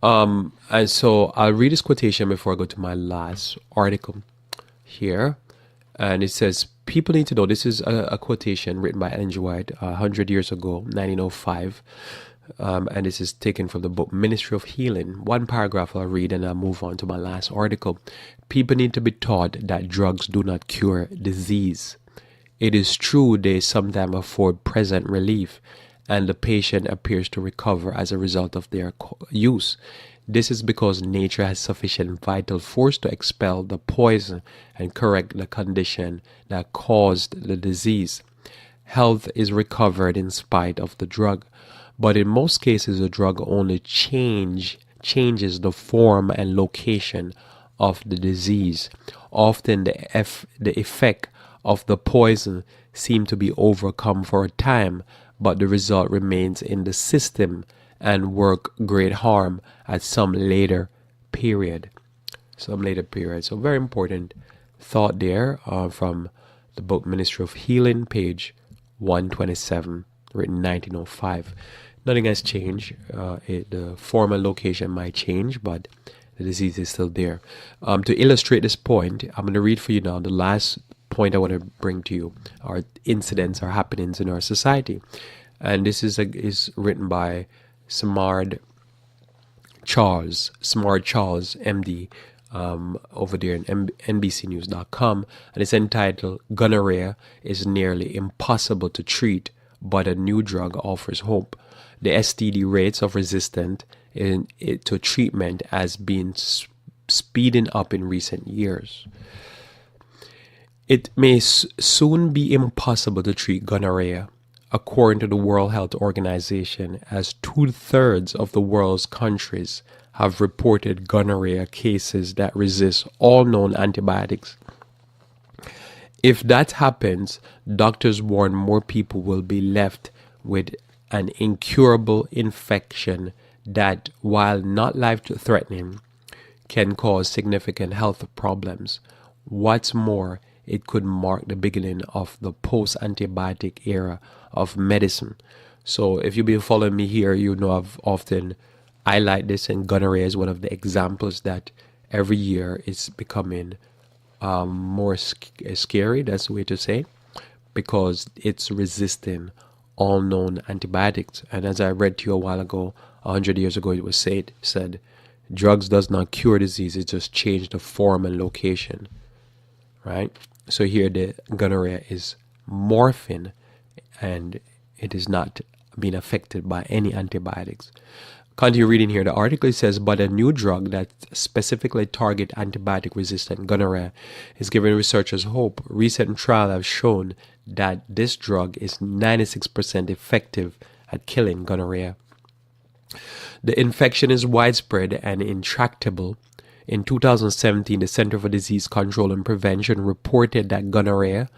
And so I'll read this quotation before I go to my last article here. And it says, people need to know, this is a quotation written by Ellen G. White 100 years ago, 1905. And this is taken from the book Ministry of Healing. One paragraph I'll read and I'll move on to my last article. People need to be taught that drugs do not cure disease. It is true they sometimes afford present relief, and the patient appears to recover as a result of their use. This is because nature has sufficient vital force to expel the poison and correct the condition that caused the disease. Health is recovered in spite of the drug, but in most cases the drug only changes the form and location of the disease. Often the effect of the poison seems to be overcome for a time, but the result remains in the system and work great harm at some later period. So very important thought there from the book Ministry of Healing, page 127, written 1905. Nothing has changed. The form and location might change, but the disease is still there. To illustrate this point, I'm going to read for you now the last point I want to bring to you, are incidents or happenings in our society. And this is written by Smart Charles, MD, over there in NBCnews.com, and it's entitled "Gonorrhea is Nearly Impossible to Treat, but a New Drug Offers Hope." The STD rates of resistance to treatment has been speeding up in recent years. It may soon be impossible to treat gonorrhea, according to the World Health Organization, as 2/3 of the world's countries have reported gonorrhea cases that resist all known antibiotics. If that happens, doctors warn more people will be left with an incurable infection that, while not life-threatening, can cause significant health problems. What's more, it could mark the beginning of the post-antibiotic era of medicine. So if you've been following me here, you know I've often highlighted this, and gonorrhea is one of the examples that every year is becoming more scary, that's the way to say, because it's resisting all known antibiotics. And as I read to you a while ago, 100 years ago, it was said, drugs does not cure disease, it just change the form and location, right? So here the gonorrhea is morphing, and it is not being affected by any antibiotics. Continue reading here. The article says, but a new drug that specifically target antibiotic-resistant gonorrhea is giving researchers hope. Recent trials have shown that this drug is 96% effective at killing gonorrhea. The infection is widespread and intractable. In 2017, the Center for Disease Control and Prevention reported that gonorrhea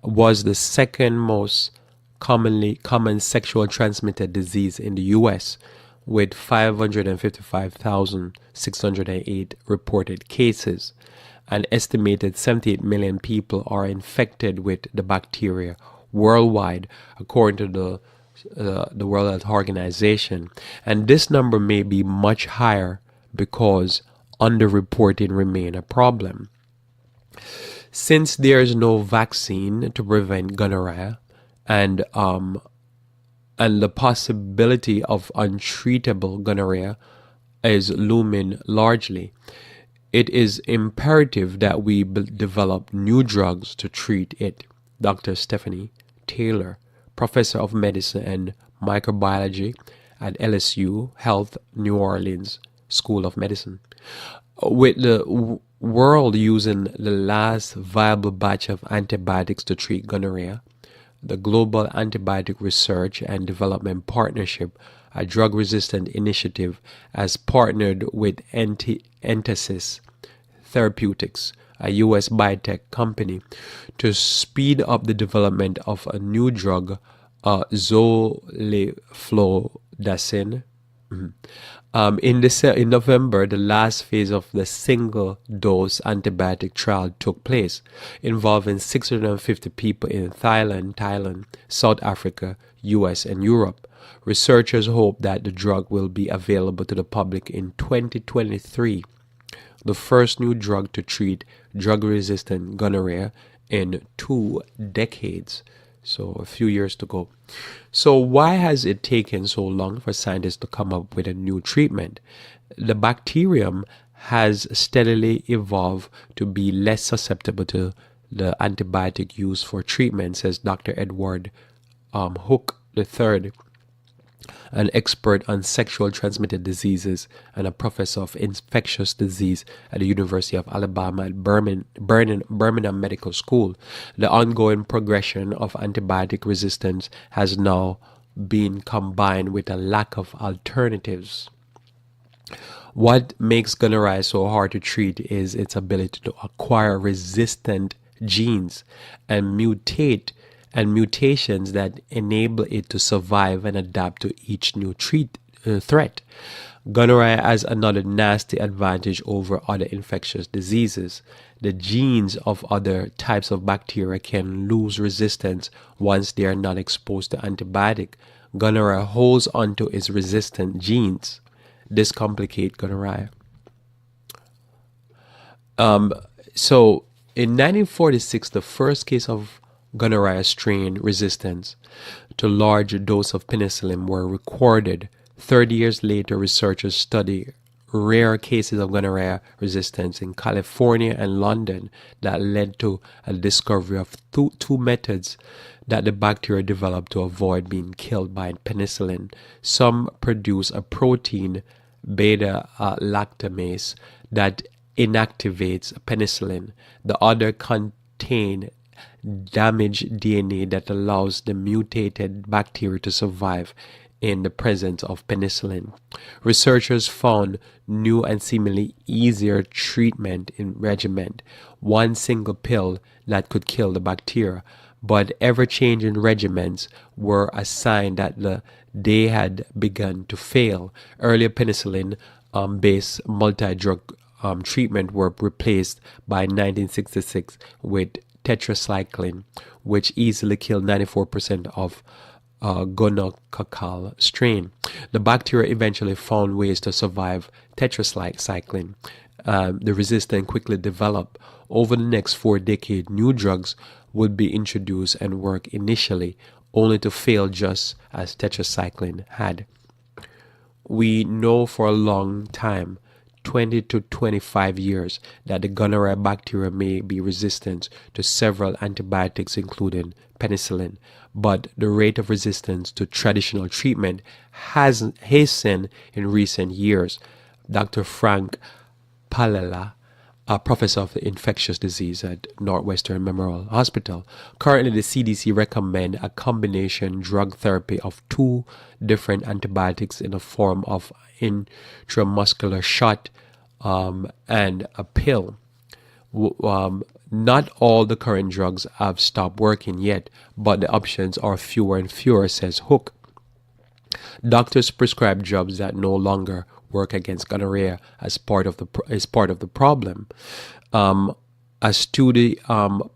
was the second most common sexual transmitted disease in the U.S., with 555,608 reported cases. An estimated 78 million people are infected with the bacteria worldwide, according to the World Health Organization. And this number may be much higher because underreporting remain a problem. Since there is no vaccine to prevent gonorrhea, and the possibility of untreatable gonorrhea is looming largely, it is imperative that we develop new drugs to treat it. Dr. Stephanie Taylor, professor of medicine and microbiology at LSU Health New Orleans School of Medicine. With the world using the last viable batch of antibiotics to treat gonorrhea, the Global Antibiotic Research and Development Partnership, a drug-resistant initiative, has partnered with Entasis Therapeutics, a U.S. biotech company, to speed up the development of a new drug, zoliflodacin. In November, the last phase of the single-dose antibiotic trial took place, involving 650 people in Thailand, South Africa, US, and Europe. Researchers hope that the drug will be available to the public in 2023, the first new drug to treat drug-resistant gonorrhea in 2 decades. So a few years to go. So why has it taken so long for scientists to come up with a new treatment? The bacterium has steadily evolved to be less susceptible to the antibiotic used for treatment, says Dr. Edward Hook III, an expert on sexual transmitted diseases and a professor of infectious disease at the University of Alabama at Birmingham Medical School. The ongoing progression of antibiotic resistance has now been combined with a lack of alternatives. What makes gonorrhea so hard to treat is its ability to acquire resistant genes and mutations that enable it to survive and adapt to each new threat. Gonorrhea has another nasty advantage over other infectious diseases. The genes of other types of bacteria can lose resistance once they are not exposed to antibiotic. Gonorrhea holds onto its resistant genes. This complicates gonorrhea. So in 1946, the first case of gonorrhea strain resistance to large dose of penicillin were recorded. 30 years later, researchers studied rare cases of gonorrhea resistance in California and London that led to a discovery of two methods that the bacteria developed to avoid being killed by penicillin. Some produce a protein, beta lactamase, that inactivates penicillin. The other contain damaged DNA that allows the mutated bacteria to survive in the presence of penicillin. Researchers found new and seemingly easier treatment in regimen, one single pill that could kill the bacteria, but ever-changing regimens were a sign that they had begun to fail. Earlier penicillin-based multi-drug treatment were replaced by 1966 with tetracycline, which easily killed 94% of gonococcal strain. The bacteria eventually found ways to survive tetracycline. The resistance quickly developed. Over the next 4 decades, new drugs would be introduced and work initially, only to fail just as tetracycline had. We know for a long time, 20 to 25 years, that the gonorrhea bacteria may be resistant to several antibiotics, including penicillin, but the rate of resistance to traditional treatment has hastened in recent years. Dr. Frank Palella, a professor of infectious disease at Northwestern Memorial Hospital. Currently, the CDC recommends a combination drug therapy of 2 different antibiotics in the form of intramuscular shot and a pill. Not all the current drugs have stopped working yet, but the options are fewer and fewer, says Hook. Doctors prescribe drugs that no longer work against gonorrhea as part of the problem. A study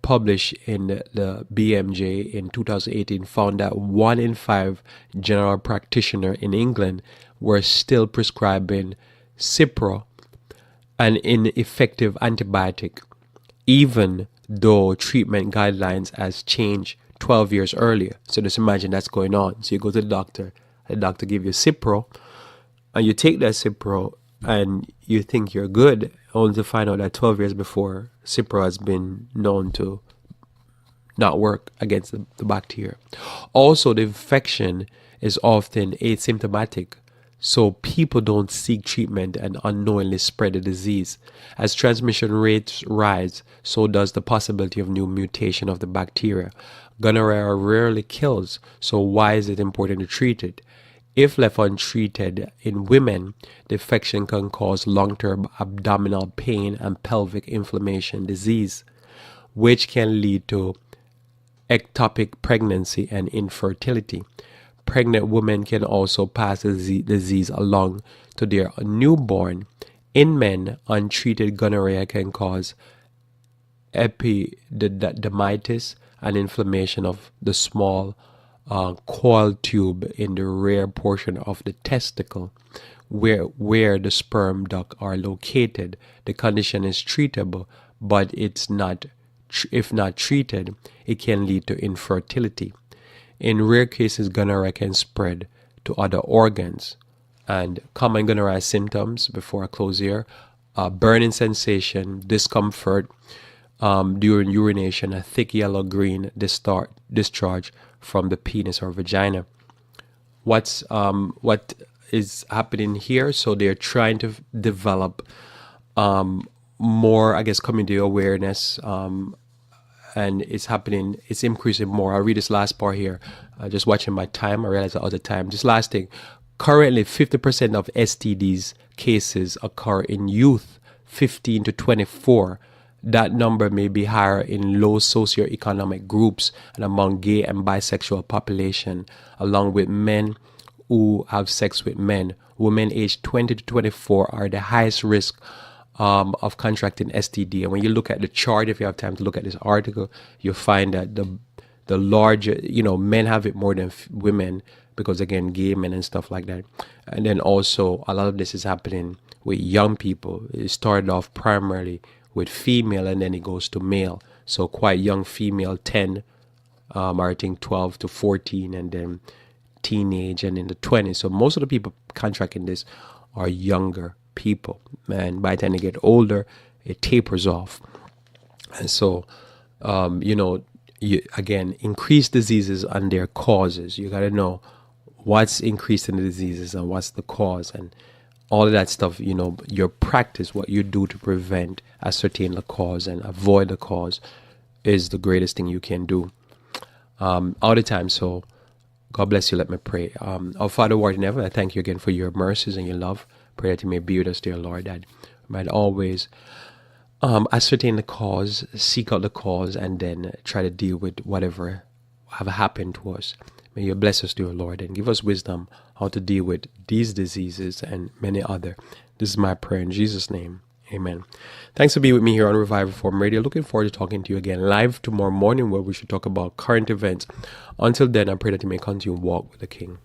published in the BMJ in 2018 found that 1 in 5 general practitioners in England were still prescribing Cipro, an ineffective antibiotic, even though treatment guidelines has changed 12 years earlier. So just imagine that's going on. So you go to the doctor give you Cipro, and you take that Cipro and you think you're good, only to find out that 12 years before, Cipro has been known to not work against the bacteria. Also, the infection is often asymptomatic, so people don't seek treatment and unknowingly spread the disease. As transmission rates rise, so does the possibility of new mutation of the bacteria. Gonorrhea rarely kills, so why is it important to treat it? If left untreated in women, the infection can cause long-term abdominal pain and pelvic inflammation disease, which can lead to ectopic pregnancy and infertility. Pregnant women can also pass the disease along to their newborn. In men, untreated gonorrhea can cause epididymitis and inflammation of the small coil tube in the rear portion of the testicle, where the sperm duct are located. The condition is treatable, but it's not. If not treated, it can lead to infertility. In rare cases, gonorrhea can spread to other organs. And common gonorrhea symptoms, before I close here, burning sensation, discomfort during urination, a thick yellow-green discharge from the penis or vagina. What is happening here? So they're trying to develop more, I guess, community awareness, and it's happening. It's increasing more. I'll read this last part here. Just watching my time, I realized I'm out of time. This last thing. Currently, 50% of STDs cases occur in youth, 15 to 24. That number may be higher in low socioeconomic groups and among gay and bisexual population, along with men who have sex with men. Women aged 20 to 24 are the highest risk of contracting STD. And when you look at the chart, if you have time to look at this article, you'll find that the larger, men have it more than women, because again, gay men and stuff like that. And then also a lot of this is happening with young people. It started off primarily with female, and then it goes to male. So quite young female, 10, or I think 12 to 14, and then teenage and in the 20s. So most of the people contracting this are younger people. And by the time they get older, it tapers off. And so, again, increased diseases and their causes. You got to know what's increasing the diseases and what's the cause, and all of that stuff. Your practice, what you do to prevent, ascertain the cause, and avoid the cause is the greatest thing you can do all the time. So God bless you. Let me pray. Our Father who art in heaven, I thank you again for your mercies and your love. Pray that you may be with us, dear Lord, that we might always ascertain the cause, seek out the cause, and then try to deal with whatever have happened to us. May you bless us, dear Lord, and give us wisdom how to deal with these diseases and many other. This is my prayer in Jesus' name. Amen. Thanks for being with me here on Revival Forum Radio. Looking forward to talking to you again live tomorrow morning, where we should talk about current events. Until then, I pray that you may continue to walk with the King.